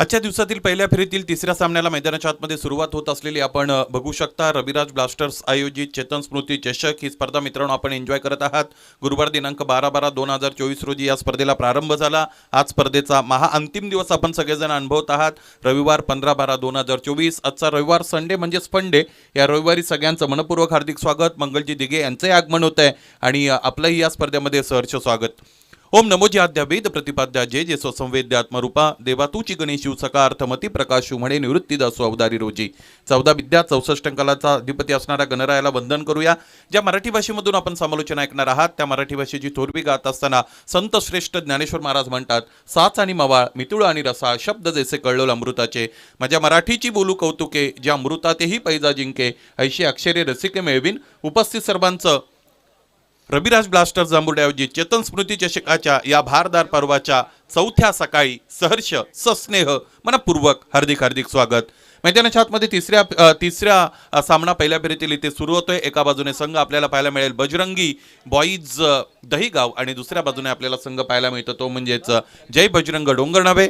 आजच्या दिवसातील पहिल्या फेरीतील तिसऱ्या सामन्याला मैदानाच्या आतमध्ये सुरुवात होत असलेली आपण बघू शकता. रविराज ब्लास्टर्स आयोजित चेतन स्मृती चषक ही स्पर्धा मित्रांनो आपण एन्जॉय करत आहात. गुरुवार दिनांक 12/12/2024 रोजी या स्पर्धेला प्रारंभ झाला. आज स्पर्धेचा अंतिम दिवस आपण सगळेजण अनुभवत आहात. रविवार 15/12/2024 आजचा रविवार संडे म्हणजेच फंडे. या रविवारी सगळ्यांचं मनपूर्वक हार्दिक स्वागत. मंगलजी दिघे यांचे आगमन होत आहे आणि आपलंही या स्पर्धेमध्ये सहर्ष स्वागत. ओम नमो ज्याद्या वेद प्रतिपाद्या जे जे स्वसंवेद्य आत्मरूपा देवा तूची गणेश सका अर्थमती प्रकाशू म्हणे निवृत्तीदासो अवतारी रोजी. 14 विद्या 64 अंकालाचा अधिपती असणाऱ्या गणरायाला वंदन करूया. ज्या मराठी भाषेमधून आपण समालोचना ऐकणार आहात त्या मराठी भाषेची थोरवी गात असताना संत श्रेष्ठ ज्ञानेश्वर महाराज म्हणतात, साच आणि मवाळ मितुळ आणि रसा शब्द जैसे कळलोल अमृताचे. माझ्या मराठीची बोलू कौतुके ज्या अमृतातेही पैजा जिंके ऐशी अक्षरे रसिके मिळवीन. उपस्थित सर्वांचं रविराज ब्लास्टर्स जांभुर्डे आयोजित चेतन स्मृती चषकाच्या या भारदार पर्वाच्या चौथ्या सकाळी सहर्ष सस्नेह मनपूर्वक हार्दिक हार्दिक स्वागत. मैदानाच्या आतमध्ये तिसऱ्या सामना पहिल्या फेरीतील इथे सुरू होतोय. एका बाजूने संघ आपल्याला पाहायला मिळेल बजरंगी बॉईज दहीगाव आणि दुसऱ्या बाजूने आपल्याला संघ पाहायला मिळतो तो म्हणजेच जय बजरंग डोंगरनावे.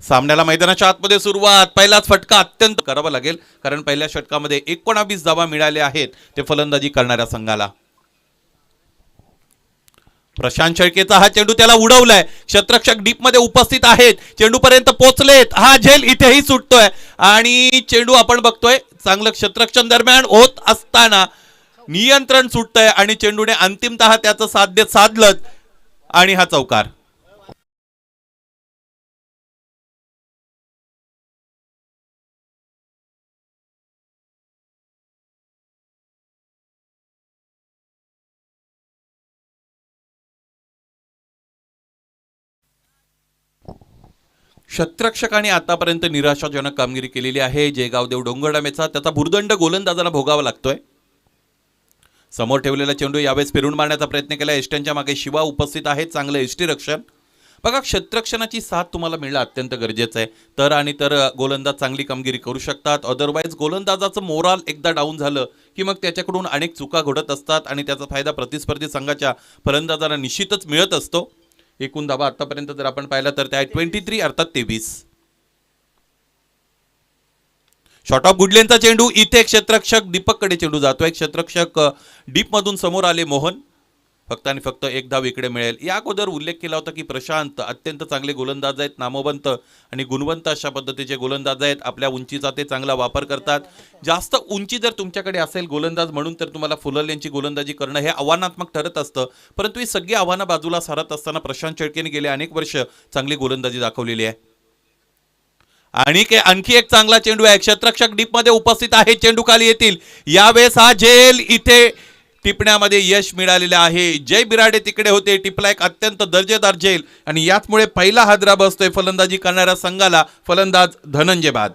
सामन्याला मैदानाच्या आतमध्ये सुरुवात. पहिलाच फटका अत्यंत करावा लागेल कारण पहिल्या षटकामध्ये 19 धावा मिळाल्या आहेत ते फलंदाजी करणाऱ्या संघाला. प्रशांत शेळकेचा हा चेंडू त्याला उडवलाय. क्षेत्ररक्षक डीप मध्ये उपस्थित आहेत, चेंडू पर्यंत पोहोचलेत. हा झेल इथेही सुटतोय आणि चेंडू आपण बघतोय चांगलं क्षेत्ररक्षण दरम्यान होत असताना नियंत्रण सुटतंय आणि चेंडूने अंतिमतः त्याचं साध्य साधलं आणि हा चौकार. क्षेत्ररक्षकाने आतापर्यंत निराशाजनक कामगिरी केलेली आहे. जयगावदेव डोंगरडामेचा त्याचा भुर्दंड गोलंदाजाला भोगावा लागतोय. समोर ठेवलेला चेंडू यावेळेस फिरून मारण्याचा प्रयत्न केला. एष्ट्यांच्या मागे शिवा उपस्थित आहे. चांगलं एष्टी रक्षण. बघा, क्षेत्ररक्षणाची साथ तुम्हाला मिळणं अत्यंत गरजेचं आहे. तर गोलंदाज चांगली कामगिरी करू शकतात. अदरवाईज गोलंदाजाचं मोराल एकदा डाऊन झालं की मग त्याच्याकडून अनेक चुका घडत असतात आणि त्याचा फायदा प्रतिस्पर्धी संघाच्या फलंदाजांना निश्चितच मिळत असतो. एकूण धावा आतापर्यंत जर आपण पाहिलं तर त्या 23 अर्थात 23. शॉर्ट ऑफ गुडलेनचा चेंडू. इथे क्षेत्ररक्षक दीपककडे चेंडू जातोय. क्षेत्ररक्षक डीप मधून समोर आले मोहन. फक्त आणि फक्त एक धाव इकडे मिळेल. या अगोदर उल्लेख केला होता की प्रशांत अत्यंत चांगले गोलंदाज आहेत, नामवंत आणि गुणवंत अशा पद्धतीचे गोलंदाज आहेत. आपल्या उंचीचा ते चांगला वापर करतात. जास्त उंची जर तुमच्याकडे असेल गोलंदाज म्हणून तर तुम्हाला फुलर यांची गोलंदाजी करणं हे आव्हानात्मक ठरत असतं. परंतु ही सगळी आव्हानं बाजूला सारत असताना प्रशांत शेळकेने गेले अनेक वर्ष चांगली गोलंदाजी दाखवलेली आहे. आणि आणखी एक चांगला चेंडू आहे. क्षेत्ररक्षक डीप मध्ये उपस्थित आहे. चेंडू खाली येतील. यावेळेस हा झेल इथे टिपण्यामध्ये यश मिळालेले आहे. जय बिराडे तिकडे होते. टिपला एक अत्यंत दर्जेदार झेल आणि याचमुळे पहिला हादरा बसतोय फलंदाजी करणाऱ्या संघाला. फलंदाज धनंजय बाद.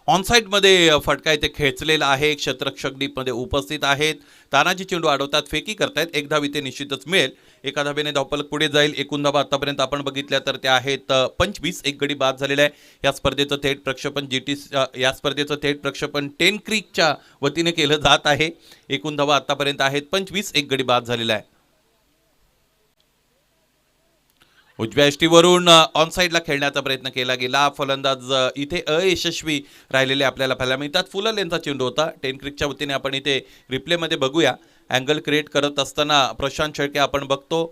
ऑनसाईड मध्ये फटका इथे खेचलेला आहे. क्षेत्ररक्षक डीप मध्ये उपस्थित आहेत. तानाजी चेंडू अडवतात, फेकी करतायत. एक धाव इथे निश्चितच मिळेल. एका धावेने धावफलक पुढे जाईल. एकूण धावा आतापर्यंत आपण बघितल्या तर त्या आहेत 25. एक गडी बाद झालेला आहे. या स्पर्धेचं थेट प्रक्षेपण 10 क्रिकच्या वतीने केलं जात आहे. एकूण धावा आतापर्यंत आहेत 25. एक गडी बाद झालेला आहे. उजव्या यष्टीवरून ऑन साईडला खेळण्याचा प्रयत्न केला गेला. फलंदाज इथे अयशस्वी राहिलेले आपल्याला पाहायला मिळतात. फुल लेंथचा चेंडू होता. 10 क्रिकच्या वतीने आपण इथे रिप्लेमध्ये बघूया. अँगल क्रिएट करत असताना प्रशांत शेळके आपण बघतो.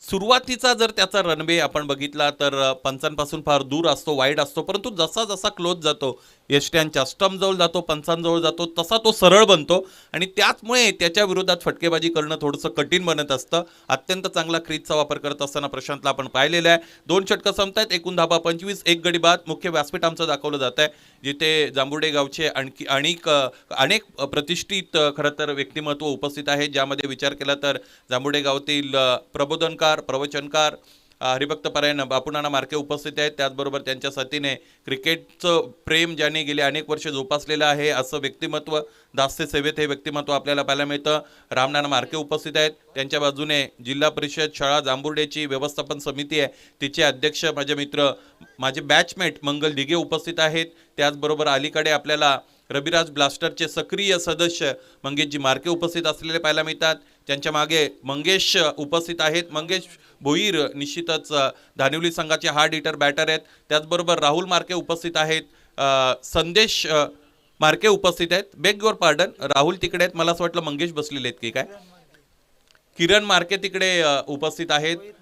सुरुवातीचा जर त्याचा रनवे आपण बघितला तर पंचांपासून फार दूर असतो, वाईड असतो, परंतु जसा जसा क्लोज जातो, यष्ट्यांच्या स्टंपजवळ जातो, पंचांजवळ जातो, तसा तो सरळ बनतो आणि त्याचमुळे त्याच्या विरोधात फटकेबाजी करणं थोडंसं कठीण बनत असतं. अत्यंत चांगला क्रीजचा वापर करत असताना प्रशांतला आपण पाहिलेलं आहे. 2 षटकं संपतायत, एकूण धाबा 25, एक गडी बाद. मुख्य व्यासपीठ आमचं दाखवलं जात आहे, जिथे जांभुडे गावचे अनेक प्रतिष्ठित खरं तर व्यक्तिमत्व उपस्थित आहेत, ज्यामध्ये विचार केला तर जांभुडे गावातील प्रबोधनकार, प्रवचनकार, हरिभक्त परायण बापूनाना मार्के उपस्थित आहेत. त्याचबरोबर त्यांच्या साथीने क्रिकेटचं प्रेम ज्याने गेले अनेक वर्ष जोपासलेलं आहे असं व्यक्तिमत्व, दास्य सेवेत हे व्यक्तिमत्व आपल्याला पाहायला मिळतं. रामनाना मार्के उपस्थित आहेत. त्यांच्या बाजूने जिल्हा परिषद शाळा जांभुर्डेची व्यवस्थापन समिती आहे, तिचे अध्यक्ष माझे मित्र, माझे बॅचमेट मंगल दिघे उपस्थित आहेत. त्याचबरोबर अलीकडे आपल्याला रविराज ब्लास्टरचे सक्रिय सदस्य मंगेशजी मार्के उपस्थित असलेले पाहायला मिळतात. त्यांच्या मागे मंगेश उपस्थित आहेत. मंगेश भोईर निश्चितच धानिवली संघाचे हार्ड हिटर बॅटर आहेत. त्याचबरोबर राहुल मार्के उपस्थित आहेत. संदेश मार्के उपस्थित आहेत. बेग युअर पार्डन, राहुल तिकडे आहेत. मला असं वाटलं मंगेश बसलेले आहेत की काय. किरण मार्के तिकडे उपस्थित आहेत.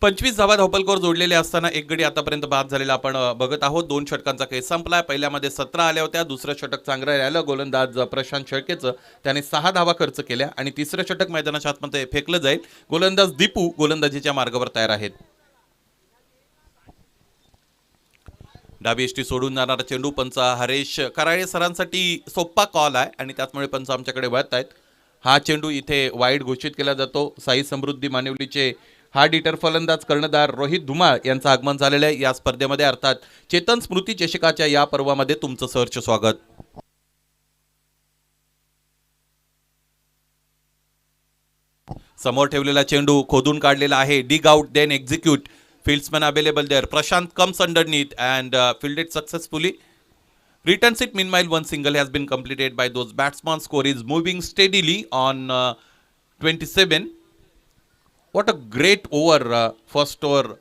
25 धावा धावपलकर जोडलेले असताना एक गडी आतापर्यंत बाद झालेला आपण बघत आहोत. 2 षटकांचा खेळ संपलाय. पहिल्यामध्ये 17 आल्या होत्या. दुसरं षटक चांगलं राहिलं गोलंदाज प्रशांत शेळकेचं, त्याने 6 धावा खर्च केल्या आणि तिसरं षटक मैदानाच्या आतमध्ये फेकलं जाईल. गोलंदाज दीपू गोलंदाजीच्या मार्गावर तयार आहेत. डावी एष्टी सोडून जाणारा चेंडू पंच हरेश कराळे सरांसाठी सोप्पा कॉल आहे आणि त्याचमुळे पंच आमच्याकडे वळत आहेत. हा चेंडू इथे वाईड घोषित केला जातो. साई समृद्धी मानिवलीचे हार्ड हिटर फलंदाज कर्णधार रोहित धुमाळ यांचं आगमन झालेलं आहे या स्पर्धेमध्ये, अर्थात चेतन स्मृती चषकाच्या या पर्वामध्ये तुमचं सहर्ष स्वागत. समोर ठेवलेला चेंडू खोदून काढलेला आहे. Dig out then execute. Fieldsman available there. Prashant comes underneath and fielded successfully. Returns it. Meanwhile, one single has been completed by those batsmen. Score is moving steadily on 27. What a great over. First over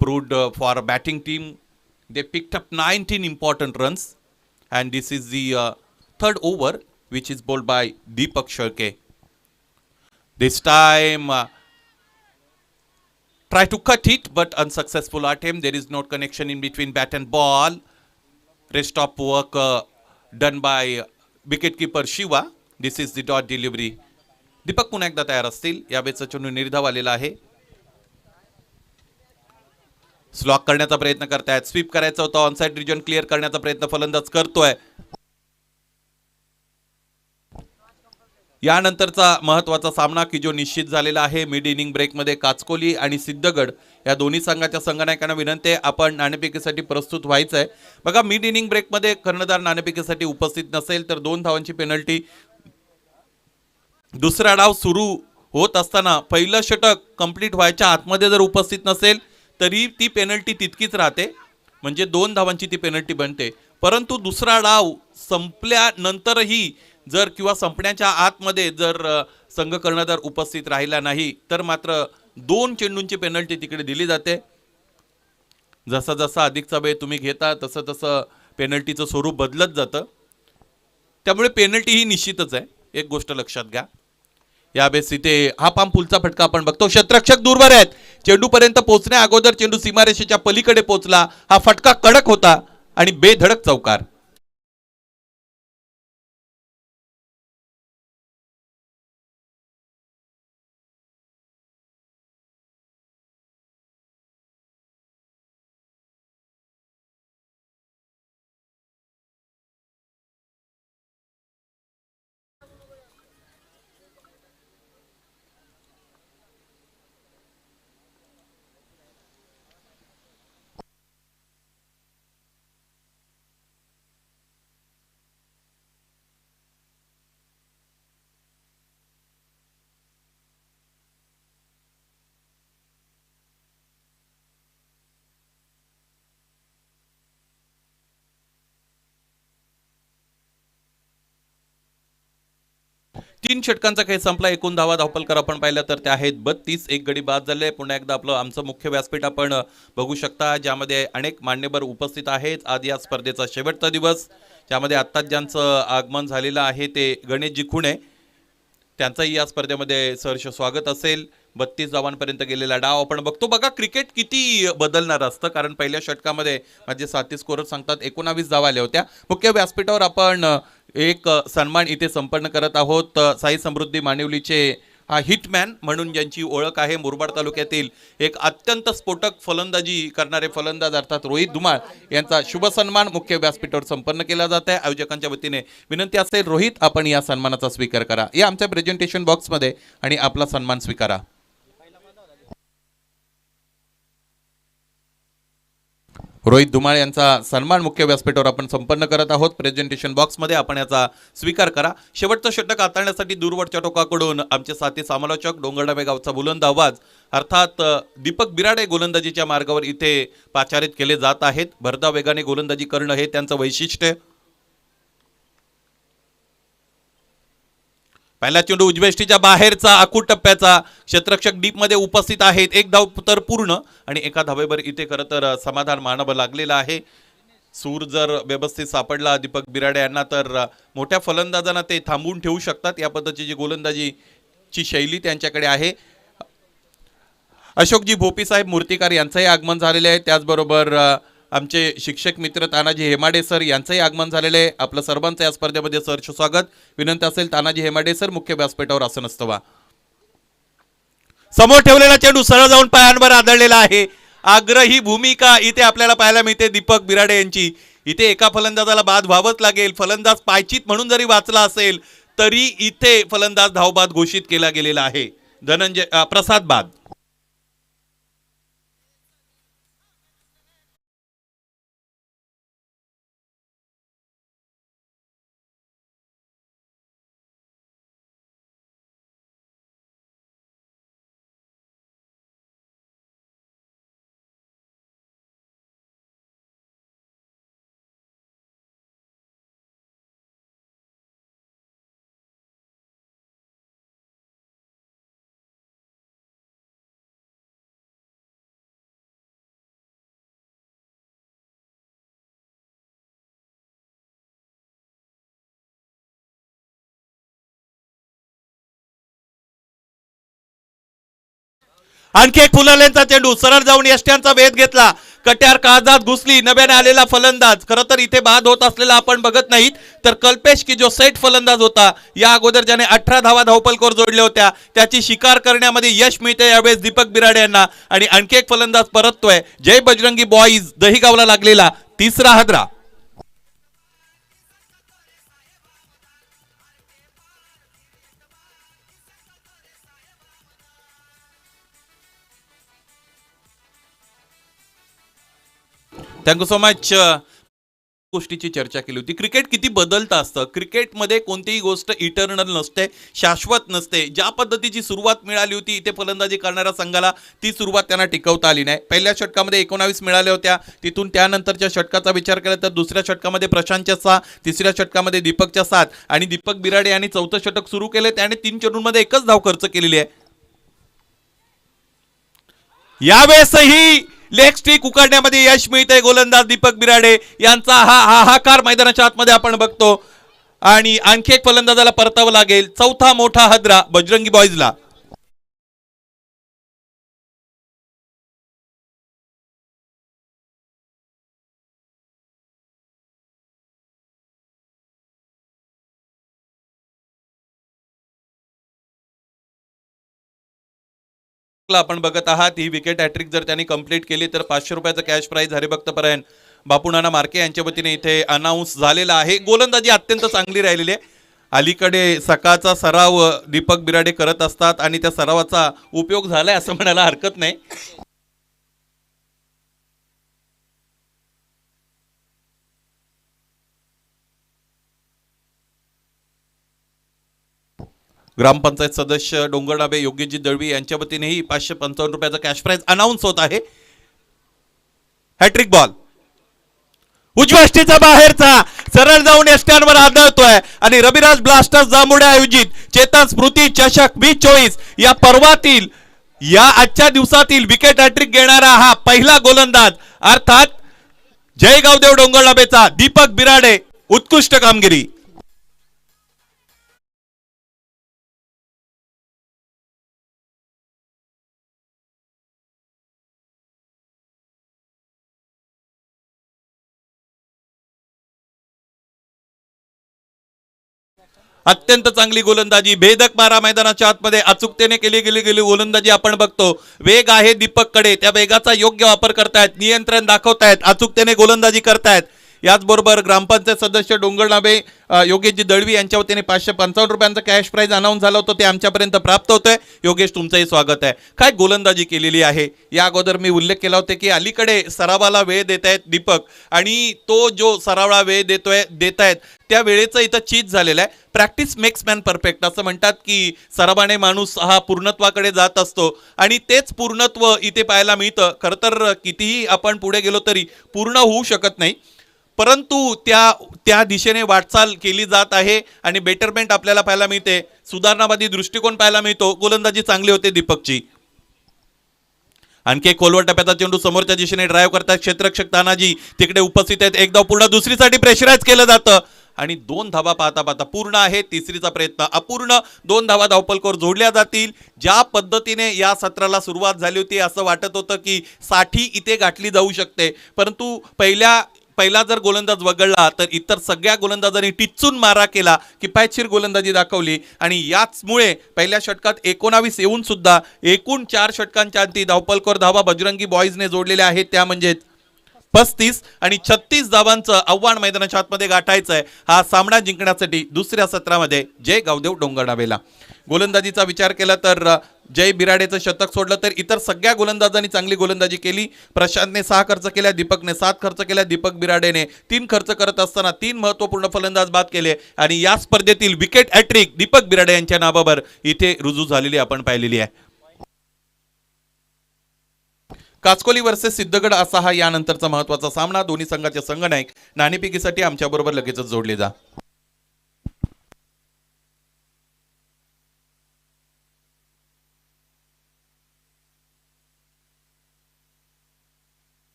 proved for a batting team. They picked up 19 important runs. And this is the third over which is bowled by Deepak Sharke. This time... try to cut it but unsuccessful attempt. There is no connection in between bat and ball. Rest of work done by wicketkeeper Shiva. This is the dot delivery. Deepak पुन्हा एकदा तयार असतील. यावेळेचा चेंडू निर्धाव आलेला आहे. Slog करण्याचा प्रयत्न करतायत. स्वीप करायचा होता. ऑनसाइड रिजन क्लिअर करण्याचा प्रयत्न फलंदाज करतोय. यानंतरचा महत्त्वाचा सामना की जो निश्चित झालेला आहे. मिड इनिंग ब्रेकमध्ये काचकोली आणि सिद्धगड या दोन्ही संघाच्या संघनायकांना विनंती आहे आपण नाणेफेकीसाठी प्रस्तुत व्हायचं आहे. बघा, मिड इनिंग ब्रेकमध्ये कर्णधार नाणेफेकीसाठी उपस्थित नसेल तर 2 धावांची पेनल्टी. दुसरा डाव सुरू होत असताना पहिलं षटक कंप्लीट व्हायच्या आतमध्ये जर उपस्थित नसेल तरी ती पेनल्टी तितकीच राहते, म्हणजे 2 धावांची ती पेनल्टी बनते. परंतु दुसरा डाव संपल्यानंतरही जर किंवा संपण्याच्या आतमध्ये जर संघ कर्णधार उपस्थित राहिला नाही तर मात्र 2 चेंडूंची पेनल्टी तिकडे दिली जाते. जसा जसा अधिकचा वेळ तुम्ही घेता तसं तसं पेनल्टीचं स्वरूप बदलत जातं. त्यामुळे पेनल्टी ही निश्चितच आहे, एक गोष्ट लक्षात घ्या. यावेळेस इथे हा पाम पुलचा फटका आपण बघतो. क्षेत्ररक्षक दूरवर आहेत. चेंडूपर्यंत पोहोचण्या अगोदर चेंडू सीमारेषेच्या पलीकडे पोहोचला. हा फटका कडक होता आणि बेधडक चौकार. तीन षटकांचा खेळ संपला. एकूण धावा धावपलकर आपण पाहिल्या तर त्या आहेत 32. एक गडी बाद झाले. पुन्हा एकदा आपलं आमचं मुख्य व्यासपीठ आपण बघू शकता, ज्यामध्ये अनेक मान्यवर उपस्थित आहेत. आज या स्पर्धेचा शेवटचा दिवस, ज्यामध्ये आत्ताच ज्यांचं आगमन झालेलं आहे ते गणेशजी खुणे, त्यांचंही या स्पर्धेमध्ये सहर्ष स्वागत असेल. 32 धावांपर्यंत गेलेला डाव आपण बघतो. बघा क्रिकेट किती बदलणार असतं, कारण पहिल्या षटकामध्ये माझे साथी स्कोरर सांगतात 19 धावा आल्या होत्या. मुख्य व्यासपीठावर आपण एक सन्मान इथे संपन्न करत आहोत. साई समृद्धी मानिवलीचे हा हिटमॅन म्हणून ज्यांची ओळख आहे, मुरबाड तालुक्यातील एक अत्यंत स्फोटक फलंदाजी करणारे फलंदाज अर्थात रोहित धुमाळ यांचा शुभ सन्मान मुख्य व्यासपीठावर संपन्न केला जात आहे. आयोजकांच्या वतीने विनंती असेल, रोहित आपण या सन्मानाचा स्वीकार करा, या आमच्या प्रेझेंटेशन बॉक्समध्ये आणि आपला सन्मान स्वीकारा. रोहित धुमाळ यांचा सन्मान मुख्य व्यासपीठावर आपण संपन्न करत आहोत. प्रेझेंटेशन बॉक्समध्ये आपण याचा स्वीकार करा. शेवटचं षटक हाताळण्यासाठी दूरवरच्या टोकाकडून आमचे साथी समालोचक डोंगरडाबे गावचा बुलंद आवाज अर्थात दीपक बिराडे गोलंदाजीच्या मार्गावर इथे पाचारित केले जात आहेत. भरधाव वेगाने गोलंदाजी करणं हे त्यांचं वैशिष्ट्य. पहिला चेंडू उजवेष्टीच्या बाहेरचा आखूड टप्प्याचा, क्षेत्ररक्षक डीप मध्ये उपस्थित आहेत. एक धाव तर पूर्ण आणि एका धावेवर इथे खरं तर समाधान मानावं लागलेलं आहे. सूर जर व्यवस्थित सापडला दीपक बिराडे यांना तर मोठ्या फलंदाजांना ते थांबवून ठेवू शकतात. या पद्धतीची गोलंदाजीची शैली त्यांच्याकडे आहे. अशोकजी भोपी साहेब मूर्तिकार यांचंही आगमन झालेले आहे. त्याचबरोबर आमचे शिक्षक मित्र तानाजी हेमाडे सर यांचंही आगमन झालेले आहे. आपलं सर्वांचं या स्पर्धेमध्ये सहर्ष स्वागत. विनंती असेल तानाजी हेमाडे सर मुख्य व्यासपीठावर आसन असतं. समोर ठेवलेला चेंडू सरळ जाऊन पायांवर आदळलेला आहे. आग्रही भूमिका इथे आपल्याला पाहायला मिळते दीपक बिराडे यांची. इथे एका फलंदाजाला बाद व्हावंच लागेल. फलंदाज पायचीत म्हणून जरी वाचला असेल तरी इथे फलंदाज धावबाद घोषित केला गेलेला आहे. धनंजय प्रसाद बाद. आणखी एक फुलालेंचा चेंडू सरळ जाऊन यष्ट्यांचा वेध घेतला. कट्यार काळजात घुसली. नव्याने आलेला फलंदाज खरं तर इथे बाद होत असलेला आपण बघत नाहीत तर कल्पेश की जो सेट फलंदाज होता, या अगोदर ज्याने 18 धावा धावपलकर जोडल्या होत्या, त्याची शिकार करण्यामध्ये यश मिळते यावेळेस दीपक बिराडे यांना. आणि आणखी एक फलंदाज परततोय. जय बजरंगी बॉईज दहीगावला लागलेला तिसरा हादरा. Thank you so much. गोष्टीची चर्चा केली होती. क्रिकेट किती बदलतं असतं. क्रिकेटमध्ये कोणतीही गोष्ट इटर्नल नसते, शाश्वत नसते. ज्या पद्धतीची सुरुवात मिळाली होती इथे फलंदाजी करणाऱ्या संघाला, ती सुरुवात त्यांना टिकवता आली नाही. पहिल्या षटकामध्ये 19 मिळाल्या होत्या. तिथून त्यानंतरच्या षटकाचा विचार केला तर दुसऱ्या षटकामध्ये प्रशांतच्या 6, तिसऱ्या षटकामध्ये दीपकच्या 7 आणि दीपक बिराडे यांनी चौथं षटक सुरू केले. त्याने 3 चेंडूंमध्ये एकच धाव खर्च केलेली आहे. यावेळेसही लेग स्टिक उकारण्यामध्ये यश मिळते गोलंदाज दीपक बिराडे यांचा. हा हाहाकार मैदानाच्या आतमध्ये आपण बघतो. आणि आणखी एक फलंदाजाला परतावं लागेल. चौथा मोठा हादरा बजरंगी बॉईजला. आपण बघत आहात ही विकेट हॅट्रिक जर त्यांनी कंप्लीट केली तर 500 रुपयाचं कॅश प्राइज हरिभक्तपरायण बापूनाना मार्के यांच्या वतीने इथे अनाऊन्स झालेला आहे. गोलंदाजी अत्यंत चांगली राहिलेली आहे. अलीकडे सकाळचा सराव दीपक बिराडे करत असतात आणि त्या सरावाचा उपयोग झालाय असं म्हणायला हरकत नाही. ग्रामपंचायत सदस्य डोंगरडाबे योगेशजी दळवी यांच्या वतीनेही 555 रुपयाचा कॅश प्राइज अनाऊन्स होत आहे. हॅट्रिक बॉल उजव्या बाहेरचा सरळ जाऊन एसट्यांवर आदळतोय आणि रविराज ब्लास्टर्स जांभुडे आयोजित चेतन स्मृती चषक 2024 या पर्वातील या आजच्या दिवसातील विकेट हॅट्रिक घेणारा हा पहिला गोलंदाज अर्थात जय गावदेव डोंगरलाबेचा दीपक बिराडे. उत्कृष्ट कामगिरी. अत्यंत चांगली गोलंदाजी, भेदक मारा मैदानाच्या आतमध्ये अचूकतेने केली गेली गोलंदाजी आपण बघतो. वेग आहे दीपककडे, त्या वेगाचा योग्य वापर करतायत, नियंत्रण दाखवतायत, अचूकतेने गोलंदाजी करतायत. याचबरोबर ग्रामपंचायत सदस्य डोंगरनाबे योगेशजी दळवी यांच्या वतीने 555 रुपयांचं कॅश प्राइज अनाऊन्स झालं होतं, ते आमच्यापर्यंत प्राप्त होतंय. योगेश तुमचंही स्वागत आहे. काय गोलंदाजी केलेली आहे. या अगोदर मी उल्लेख केला होता की अलीकडे सरावाला वेळ देत आहेत दीपक, आणि तो जो सरावाला वेळ देतायत त्या वेळेचं इथं चीज झालेलं आहे. प्रॅक्टिस मेक्स मॅन परफेक्ट असं म्हणतात की सरावाने माणूस हा पूर्णत्वाकडे जात असतो, आणि तेच पूर्णत्व इथे पाहायला मिळतं. खरं तर कितीही आपण पुढे गेलो तरी पूर्ण होऊ शकत नाही, परंतु त्या दिशेने वाटचाल केली जात आहे आणि बेटरमेंट आपल्याला पाहायला मिळते. सुधारणावादी दृष्टिकोन पाहायला मिळतो. गोलंदाजी चांगली होते दीपकची. आणखी खोलवर टप्प्याचा चेंडू समोरच्या दिशेने ड्राईव्ह करतात क्षेत्ररक्षक तानाजी तिकडे उपस्थित आहेत. एकदा पूर्ण दुसरीसाठी प्रेशराईज केलं जातं आणि 2 धावा पाहता पूर्ण आहे. तिसरीचा प्रयत्न अपूर्ण. 2 धावा धावपलकोर जोडल्या जातील. ज्या पद्धतीने या सत्राला सुरुवात झाली होती असं वाटत होतं की 60 इथे गाठली जाऊ शकते, परंतु पहिला जर गोलंदाज वगळला तर इतर सगळ्या गोलंदाजांनी टिच्चून मारा केला, किफायतशीर गोलंदाजी दाखवली, आणि याचमुळे पहिल्या षटकात 19 येऊन सुद्धा एकूण 4 षटकांच्या अंती धावपलकोर धावा बजरंगी बॉईजने जोडलेल्या आहेत. त्या म्हणजे 35 आणि 36 धावांचं आव्हान मैदानाच्या आतमध्ये गाठायचं आहे हा सामना जिंकण्यासाठी दुसऱ्या सत्रामध्ये जय गावदेव डोंगरनाबेला. गोलंदाजीचा विचार केला तर जय बिराडेचं शतक सोडलं तर इतर सगळ्या गोलंदाजांनी चांगली गोलंदाजी केली. प्रशांतने 6 खर्च केल्या, दीपकने 7 खर्च केल्या, दीपक बिराडेने 3 खर्च करत असताना 3 महत्त्वपूर्ण फलंदाज बाद केले, आणि या स्पर्धेतील विकेट हॅट्रिक दीपक बिराडे यांच्या नावावर इथे रुजू झालेली आपण पाहिलेली आहे. काचकोली वर्सेस सिद्धगड असा हा यानंतरचा महत्वाचा सामना. दोन्ही संघाचे संघनायक नाणेफेकीसाठी आमच्याबरोबर लगेचच जोडले जा.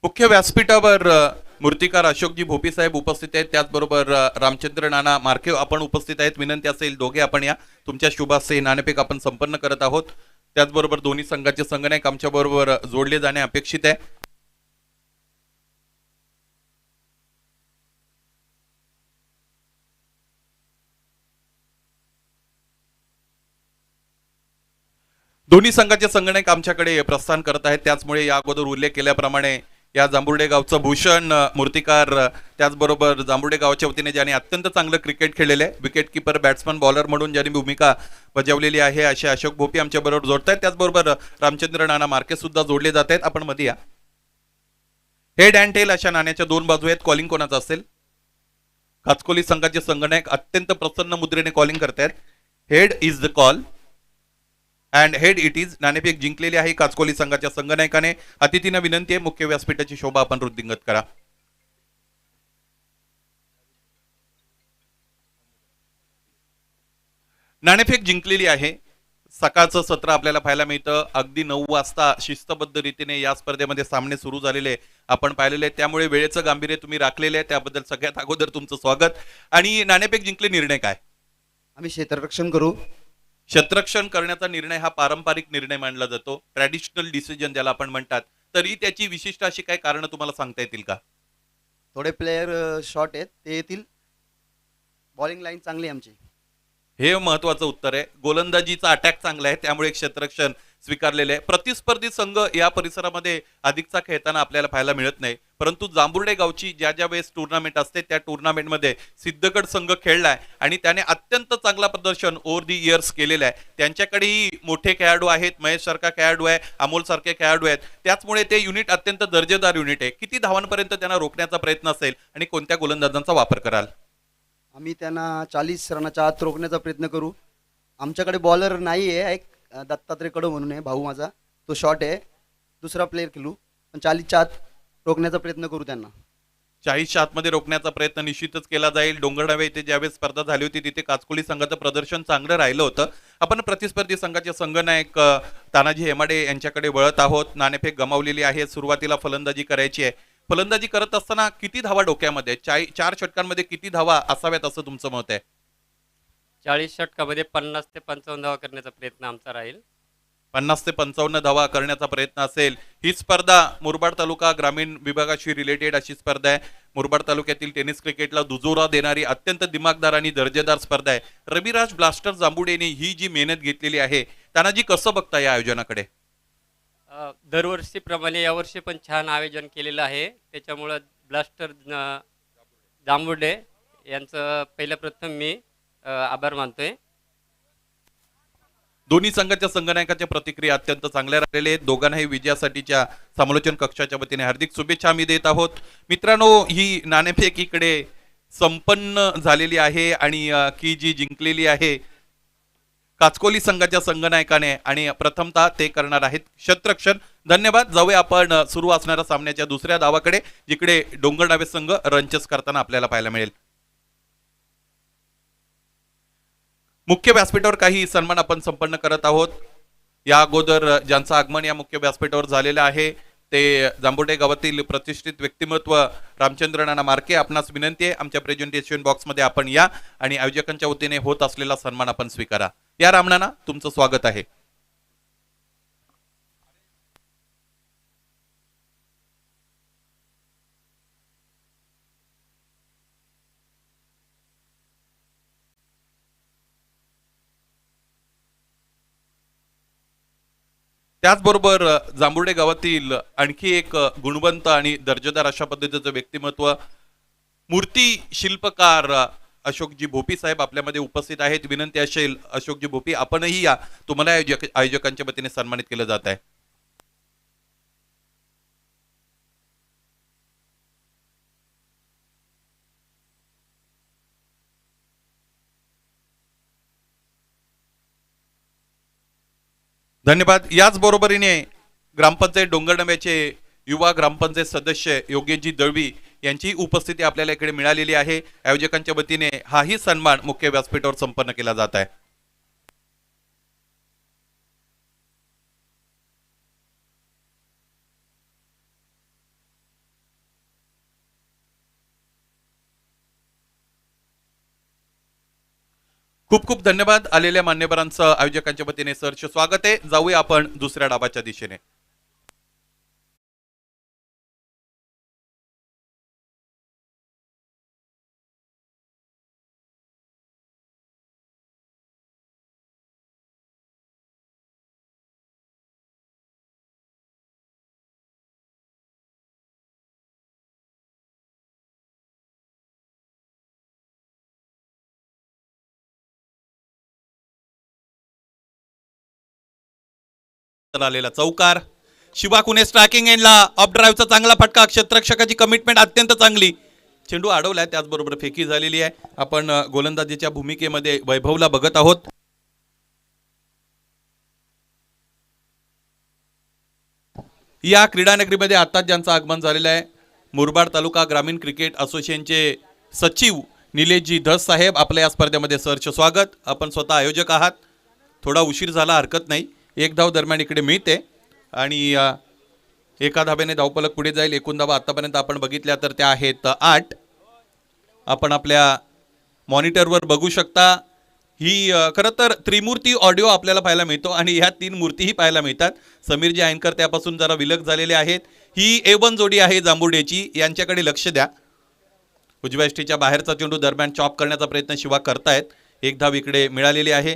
मुख्य व्यासपीठावर मूर्तिकार अशोकजी भोपी साहेब उपस्थित आहेत. त्याचबरोबर रामचंद्र नाना मार्के आपण उपस्थित आहेत. विनंती असेल दोघे आपण या. तुमच्या शुभासे नाणेफेक आपण संपन्न करत आहोत. त्याचबरोबर दोन्ही संघाचे संघनायक आमच्या बरोबर जोडले जाणे अपेक्षित आहे. दोन्ही संघाचे संघनायक आमच्याकडे प्रस्थान करत आहेत. त्याचमुळे या अगोदर उल्लेख केल्याप्रमाणे या जांभुर्डे गावचं भूषण मूर्तिकार, त्याचबरोबर जांभुर्डे गावच्या वतीने ज्याने अत्यंत चांगलं क्रिकेट खेळलेलं आहे, विकेट किपर बॅट्समन बॉलर म्हणून ज्यांनी भूमिका बजावलेली आहे, असे अशोक भोपी आमच्या बरोबर जोडत आहेत. त्याचबरोबर रामचंद्र नाना मार्के सुद्धा जोडले जात आहेत. आपण मध्ये या. हेड अँड टेल अशा नाण्याच्या 2 बाजू आहेत. कॉलिंग कोणाचं असेल? काचकोली संघाचे संघनायक अत्यंत प्रसन्न मुद्रेने कॉलिंग करतायत. Head is the call and head it is. नाणेफेक जिंकलेली आहे काचकोली संघाच्या संघनायकाने. अतिथींना विनंती आहे मुख्य व्यासपीठाची शोभा आपण वृद्धिंगत करा. नाणेफेक जिंकलेली आहे. सकाळचं सत्र आपल्याला पाहायला मिळतं. अगदी 9 वाजता शिस्तबद्ध रीतीने या स्पर्धेमध्ये सामने सुरू झालेले आपण पाहिलेले, त्यामुळे वेळेचं गांभीर्य तुम्ही राखलेले आहे, त्याबद्दल सगळ्यात अगोदर तुमचं स्वागत. आणि नाणेफेक जिंकले, निर्णय काय? आम्ही क्षेत्ररक्षण करू. क्षेत्ररक्षण करण्याचा निर्णय हा पारंपरिक निर्णय मानला जातो, ट्रॅडिशनल डिसिजन ज्याला आपण म्हणतात. तरी त्याची विशिष्ट अशी काही कारण तुम्हाला सांगता येतील का? थोडे प्लेयर शॉर्ट आहेत, ते येतील. बॉलिंग लाईन चांगली आमची. हे महत्वाचं उत्तर आहे. गोलंदाजीचा अटॅक चांगला आहे, त्यामुळे क्षेत्ररक्षण स्वीकारलेले आहे. प्रतिस्पर्धी संघ या परिसरामध्ये अधिकचा खेळताना आपल्याला पाहायला मिळत नाही, परंतु जांभुर्डे गावची ज्या वेळेस टुर्नामेंट असते त्या टुर्नामेंटमध्ये सिद्धगड संघ खेळलाय आणि त्याने अत्यंत चांगला प्रदर्शन ओव्हर दी इयर्स केलेलं आहे. त्यांच्याकडेही मोठे खेळाडू आहेत, महेश सारखा खेळाडू आहे, अमोल सारखे खेळाडू आहेत, त्याचमुळे ते युनिट अत्यंत दर्जेदार युनिट आहे. किती धावांपर्यंत त्यांना रोखण्याचा प्रयत्न असेल आणि कोणत्या गोलंदाजांचा वापर कराल? आम्ही त्यांना 40 रनाच्या आत रोखण्याचा प्रयत्न करू. आमच्याकडे बॉलर नाही आहे, एक दत्तात्रय कडू म्हणून आहे भाऊ माझा, तो शॉर्ट आहे. दुसरा प्लेयर खेळू, पण 40च्या आत रोखण्याचा प्रयत्न करू त्यांना. 40च्या आतमध्ये रोखण्याचा प्रयत्न निश्चितच केला जाईल. डोंगरडावे येथे ज्यावेळेस स्पर्धा झाली होती तिथे काचकोली संघाचं प्रदर्शन चांगलं राहिलं होतं. आपण प्रतिस्पर्धी संघाचे संघनायक तानाजी हेमाडे यांच्याकडे वळत आहोत. नाणेफेक गमावलेली आहे. सुरुवातीला फलंदाजी करायची आहे. फलंदाजी करत असताना किती धावा डोक्यामध्ये, 4 षटकांमध्ये किती धावा असाव्यात असं तुमचं मत आहे? 40 षटकामध्ये 50 ते 55 धावा करण्याचा प्रयत्न आमचा राहील. 50 ते 55 धावा करण्याचा प्रयत्न असेल. ही स्पर्धा मुरबाड तालुका ग्रामीण विभागाशी रिलेटेड अशी स्पर्धा आहे. मुरबाड तालुक्यातील टेनिस क्रिकेटला दुजोरा देणारी अत्यंत दिमागदार आणि दर्जेदार स्पर्धा आहे. रविराज ब्लास्टर जांबुडेने ही जी मेहनत घेतलेली आहे, तानाजी कसं बघता या आयोजनाकडे? दरवर्षीप्रमाणे यावर्षी पण छान आयोजन केलेलं आहे. त्याच्यामुळं ब्लास्टर जांभुडे यांचं पहिल्या प्रथम मी आभार मानतोय. दोन्ही संघाच्या संघनायकाच्या प्रतिक्रिया अत्यंत चांगल्या राहिलेल्या आहेत. दोघांनाही विजयासाठीच्या समालोचन कक्षाच्या वतीने हार्दिक शुभेच्छा आम्ही देत आहोत. मित्रांनो, ही नाणेफेक इकडे संपन्न झालेली आहे आणि की जी जिंकलेली आहे काचकोली संघाच्या संघनायकाने आणि प्रथमतः ते करणार आहेत क्षेत्ररक्षण. धन्यवाद. जाऊया आपण सुरू असणाऱ्या सामन्याच्या दुसऱ्या धावाकडे, जिकडे डोंगरडावे संघ रनचेस करताना आपल्याला पाहायला मिळेल. मुख्य व्यासपीठावर काही सन्मान आपण संपन्न करत आहोत. या अगोदर ज्यांचं आगमन या मुख्य व्यासपीठावर झालेलं आहे ते जांभुडे गावातील प्रतिष्ठित व्यक्तिमत्व रामचंद्र नाना मार्के. आपणास विनंती आहे, आमच्या प्रेझेंटेशन बॉक्समध्ये आपण या आणि आयोजकांच्या वतीने होत असलेला सन्मान आपण स्वीकारा. या रामनाना, तुमचं स्वागत आहे. त्याचबरोबर जांभुर्डे गावातील आणखी एक गुणवंत आणि दर्जेदार अशा पद्धतीचं व्यक्तिमत्व मूर्ती शिल्पकार अशोकजी भोपी साहेब आपल्यामध्ये उपस्थित आहेत. विनंती असेल अशोकजी भोपी, आपणही या, तुम्हाला आयोजकांच्या वतीने सन्मानित केलं जात आहे. धन्यवाद. याच बरोबरीने ग्रामपंचायत डोंगरडंब्याचे युवा ग्रामपंचायत सदस्य योगेशजी दळवी यांची उपस्थिती आपल्याला इकडे मिळालेली आहे. आयोजकांच्या वतीने हाही सन्मान मुख्य व्यासपीठावर संपन्न केला जात आहे. खूप खूप धन्यवाद. आलेल्या मान्यवरांचं आयोजकांच्या वतीने सहर्ष स्वागत आहे. जाऊया आपण दुसऱ्या डावाच्या दिशेने. आलेला चौकार, शिवा कुणे स्ट्रायकिंग एंडला, ऑफ ड्राईव्हचा चांगला फटका, क्षेत्ररक्षकाची कमिटमेंट अत्यंत चांगली, चेंडू अडवलाय, त्याचबरोबर फेकी झालेली आहे. आपण गोलंदाजीच्या भूमिकेमध्ये वैभवला बघत आहोत. या क्रीडानगरीमध्ये आताच ज्यांचं आगमन झालेलं आहे मुरबाड तालुका ग्रामीण क्रिकेट असोसिएशनचे सचिव निलेशजी धस साहेब, आपल्या या स्पर्धेमध्ये सहर्ष स्वागत. आपण स्वतः आयोजक आहात. थोडा उशीर झाला, हरकत नाही. एक धाव दरम्यान इकडे मिळते आणि एका धाब्याने धावफलक पुढे जाईल. एकूण धावा आतापर्यंत आपण बघितल्या तर त्या आहेत 8. आपण आपल्या मॉनिटरवर बघू शकता. ही खरं तर त्रिमूर्ती ऑडिओ आपल्याला पाहायला मिळतो आणि ह्या 3 मूर्तीही पाहायला मिळतात. समीरजी अँकर त्यापासून जरा विलग झालेले आहेत. ही A1 जोडी आहे जांभुर्डेची, यांच्याकडे लक्ष द्या. उजव्या यष्टीच्या बाहेरचा चेंडू दरम्यान चॉप करण्याचा प्रयत्न शिवा करतायत. एक धाव इकडे मिळालेली आहे.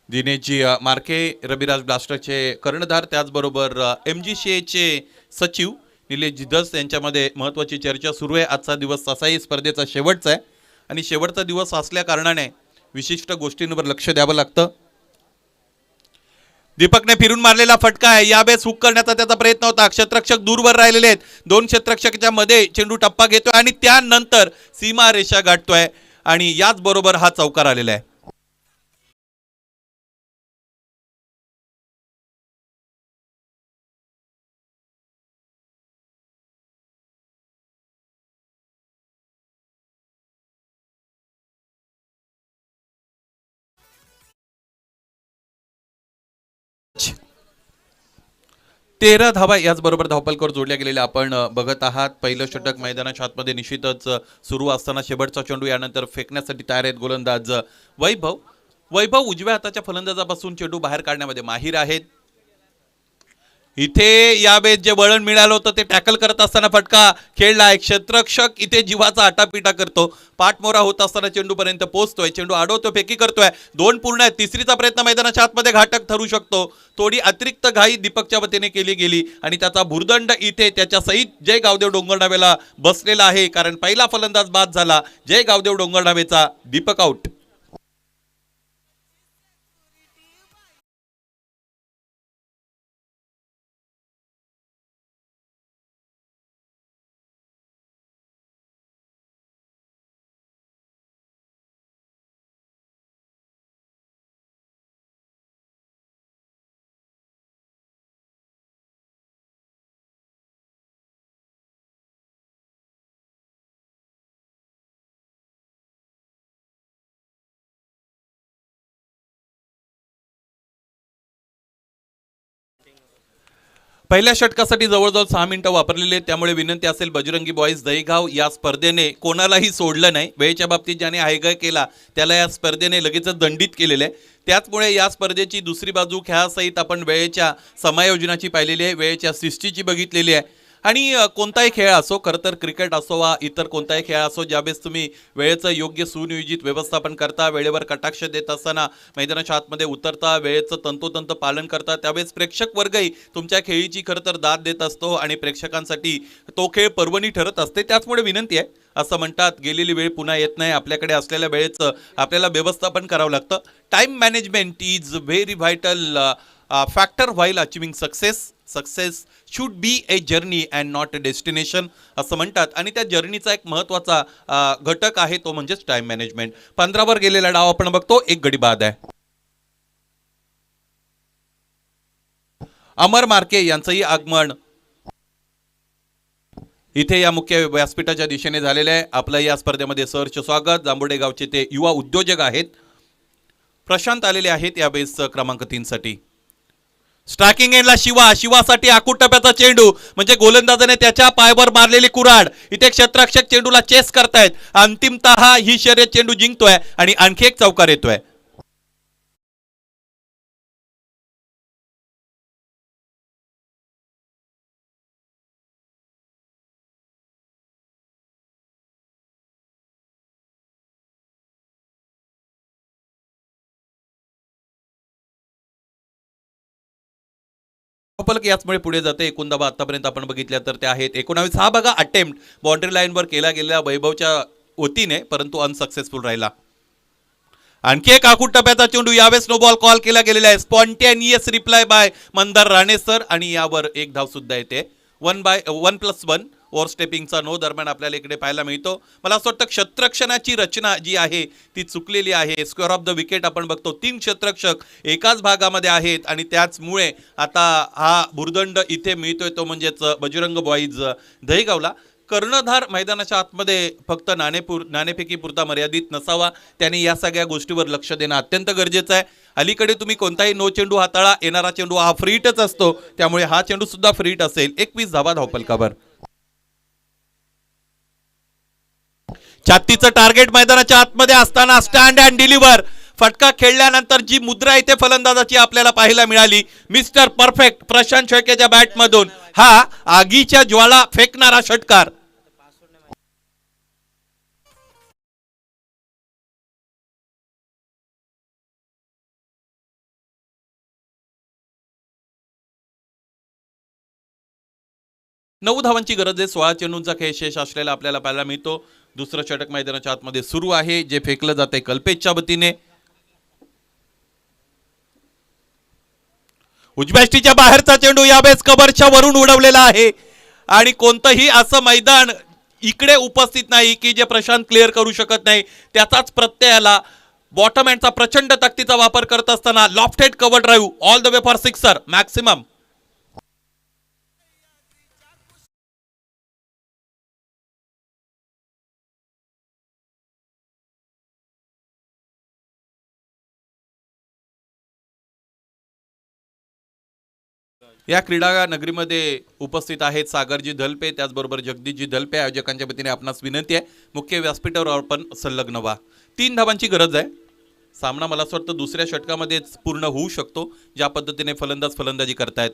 दिनेशजी मार्के रविराज ब्लास्टरचे कर्णधार, त्याचबरोबर MGCAचे सचिव निलेशजी धस यांच्यामध्ये महत्त्वाची चर्चा सुरू आहे. आजचा दिवस तसाही स्पर्धेचा शेवटचा आहे आणि शेवटचा दिवस असल्या कारणाने विशिष्ट गोष्टींवर लक्ष द्यावं लागतं. दीपकने फिरून मारलेला फटका आहे. यावेळेस हुक करण्याचा त्याचा प्रयत्न होता. क्षेत्ररक्षक दूरवर राहिलेले आहेत. 2 क्षेत्ररक्षकाच्या मध्ये चेंडू टप्पा घेतोय आणि त्यानंतर सीमा रेषा गाठतोय आणि याच बरोबर हा चौकार आलेला आहे. 13 धावा याचबरोबर धावपलकर जोडल्या गेलेल्या आपण बघत आहात. पहिलं षटक मैदानाच्या आतमध्ये निश्चितच सुरू असताना शेवटचा चेंडू यानंतर फेकण्यासाठी तयार आहेत गोलंदाज वैभव. वैभव उजव्या हाताच्या फलंदाजापासून चेंडू बाहेर काढण्यामध्ये माहीर आहेत. इथे यावेळेस जे वळण मिळालं होतं ते टॅकल करत असताना फटका खेळला. एक क्षेत्ररक्षक इथे जीवाचा आटापिटा करतो. पाठमोरा होत असताना चेंडूपर्यंत पोहोचतोय, चेंडू अडवतोय, फेकी करतोय. 2 पूर्ण आहेत. तिसरीचा प्रयत्न मैदानाच्या आतमध्ये घातक ठरू शकतो. थोडी अतिरिक्त घाई दीपकच्या वतीने केली गेली आणि त्याचा भुर्दंड इथे त्याच्या सहित जय गावदेव डोंगरनावेला बसलेला आहे, कारण पहिला फलंदाज बाद झाला. जय गावदेव डोंगरनावेचा दीपक आउट. पहिल्या षटकासाठी जवळजवळ 6 मिनिटं वापरलेले, त्यामुळे विनंती असेल बजरंगी बॉईज दहीगाव या स्पर्धेने कोणालाही सोडलं नाही. वेळेच्या बाबतीत ज्याने हायगाय केला त्याला या स्पर्धेने लगेचच दंडित केलेलं आहे. त्याचमुळे या स्पर्धेची दुसरी बाजू खेळासहित आपण वेळेच्या समायोजनाची पाहिलेली आहे, वेळेच्या शिस्तीची बघितलेली आहे. आणि कोणताही खेळ असो, खरं तर क्रिकेट असो वा इतर कोणताही खेळ असो, ज्यावेळेस तुम्ही वेळेचं योग्य सुनियोजित व्यवस्थापन करता, वेळेवर कटाक्ष देत असताना मैदानाच्या आतमध्ये उतरता, वेळेचं तंतोतंत पालन करता, त्यावेळेस प्रेक्षक वर्गही तुमच्या खेळीची खरं तर दाद देत असतो आणि प्रेक्षकांसाठी तो खेळ पर्वणी ठरत असते. त्याचमुळे विनंती आहे, असं म्हणतात गेलेली वेळ पुन्हा येत नाही. आपल्याकडे असलेल्या वेळेचं आपल्याला व्यवस्थापन करावं लागतं. Time management is very vital factor while achieving success. Success should be a journey and not a destination असं म्हणतात, आणि त्या जर्नीचा एक महत्त्वाचा घटक आहे तो म्हणजेच टाइम मॅनेजमेंट. 15वर गेलेला डाव आपण बघतो, एक गडी बाद आहे. अमर मार्के यांचंही आगमन इथे या मुख्य व्यासपीठाच्या दिशेने झालेलं आहे. आपलं या स्पर्धेमध्ये सहर्ष स्वागत. जांभुडे गावचे ते युवा उद्योजक आहेत. प्रशांत आलेले आहेत या बेस क्रमांक 3 साठी. स्ट्रायकिंग एंडला शिवासाठी आखूड टप्प्याचा चेंडू, म्हणजे गोलंदाजाने त्याच्या पायावर मारलेली कुऱ्हाड. इथे क्षेत्ररक्षक चेंडूला चेस करतायत. अंतिमतः ही शर्यत चेंडू जिंकतोय आणि आणखी एक चौकार येतोय. धावपलक याचमुळे पुढे जाते. एकूण धावा आतापर्यंत आपण बघितल्या तर त्या आहेत 19. हा बघा अटेम्प्ट बाउंड्री लाईनवर केला गेलेला वैभवच्या वतीने, परंतु अनसक्सेसफुल राहिला. आणखी एक आखूड टप्प्याचा चेंडू, यावेळेस नो बॉल कॉल केला गेलेला आहे. Spontaneous reply by Mandar Rane sir, आणि यावर एक धाव सुद्धा येते. 1+1 ओव्हर स्टेपिंगचा नो दरम्यान आपल्याला इकडे पाहायला मिळतो. मला असं वाटतं क्षेत्ररक्षणाची रचना जी आहे ती चुकलेली आहे. स्क्वेअर ऑफ द विकेट आपण बघतो, 3 क्षेत्ररक्षक एकाच भागामध्ये आहेत आणि त्याचमुळे आता हा भुर्दंड इथे मिळतोय तो म्हणजेच बजरंग बॉईज दहीगावला. कर्णधार मैदानाच्या आतमध्ये फक्त नाणेफेकी पुरता मर्यादित नसावा, त्याने या सगळ्या गोष्टीवर लक्ष देणं अत्यंत गरजेचं आहे. अलीकडे तुम्ही कोणताही नो चेंडू हाताळा, येणारा चेंडू हा फ्रीटच असतो, त्यामुळे हा चेंडू सुद्धा फ्रीट असेल. 21 धावा धावपलकावर. छातीचं टार्गेट मैदानाच्या आतमध्ये असताना स्टँड अँड डिलिव्हर. फटका खेळल्यानंतर जी मुद्रा इथे फलंदाजाची आपल्याला पाहायला मिळाली, मिस्टर परफेक्ट प्रशांत शेळकेच्या बॅटमधून हा आगीच्या ज्वाला फेकणारा षटकार. नऊ धावांची गरज आहे. 16 चेंडूंचा खेळ शेष असलेला आपल्याला पाहायला मिळतो. दुसरं षटक मैदानाच्या आतमध्ये सुरू आहे, जे फेकलं जाते कल्पेशच्या वतीने. उजव्याष्टीच्या बाहेरचा चेंडू यावेळेस कव्हरच्या वरून उडवलेला आहे, आणि कोणतंही असं मैदान इकडे उपस्थित नाही की जे प्रशांत क्लिअर करू शकत नाही. त्याचाच प्रत्यय आला. बॉटम हँडचा प्रचंड ताकदीचा वापर करत असताना lofted cover drive all the way for sixer maximum. या क्रीडा नगरीमध्ये उपस्थित आहेत सागरजी धलपे, त्याचबरोबर जगदीशजी धलपे. आयोजकांच्या वतीने आपणास विनंती आहे, मुख्य व्यासपीठावर आपण संलग्न व्हा. 3 धावांची गरज आहे. सामना मला असं वाटतं दुसऱ्या षटकामध्येच पूर्ण होऊ शकतो, ज्या पद्धतीने फलंदाज फलंदाजी करतायत.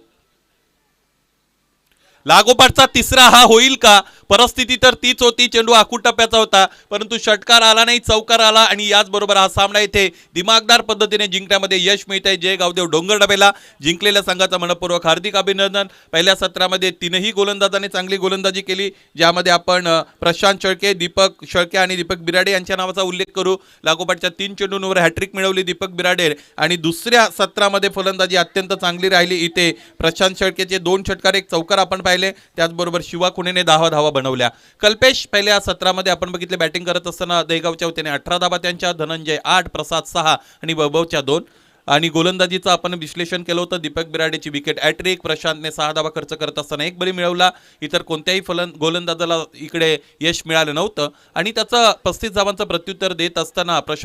लागोपाठचा तिसरा हा होईल का? परिस्थिती तर तीच होती, चेंडू आखूड टप्प्याचा होता, परंतु षटकार आला नाही, चौकार आला आणि याचबरोबर हा सामना इथे दिमागदार पद्धतीने जिंकण्यामध्ये यश मिळतंय. जय गावदेव डोंगरडबेला. जिंकलेल्या संघाचा मनपूर्वक हार्दिक अभिनंदन. पहिल्या सत्रामध्ये 3ही गोलंदाजाने चांगली गोलंदाजी केली, ज्यामध्ये आपण प्रशांत शेळके, दीपक शेळके आणि दीपक बिराडे यांच्या नावाचा उल्लेख करू. लागोपाठच्या 3 चेंडूंवर हॅट्रिक मिळवली दीपक बिराडे आणि दुसऱ्या सत्रामध्ये फलंदाजी अत्यंत चांगली राहिली. इथे प्रशांत शेळकेचे 2 षटकार 1 चौकार आपण पाहिले, त्याचबरोबर शिवा खुणेने 10 धावा बनवल्या. कल्पेश पहिल्या सत्रामध्ये आपण बघितले बॅटिंग करत असताना दहेगावच्या वतीने 18 धावा त्यांच्या, धनंजय 8, प्रसाद 6 आणि वैभवच्या 2. आणि गोलंदाजीचं आपण विश्लेषण केलं होतं. दीपक बिराडेची विकेट हॅट्रिक, प्रशांतने 6 धावा खर्च करत असताना 1 बळी मिळवला. इतर कोणत्याही गोलंदाजाला इकडे यश मिळालं नव्हतं आणि त्याचं 35 धावांचं प्रत्युत्तर देत असताना प्रशांत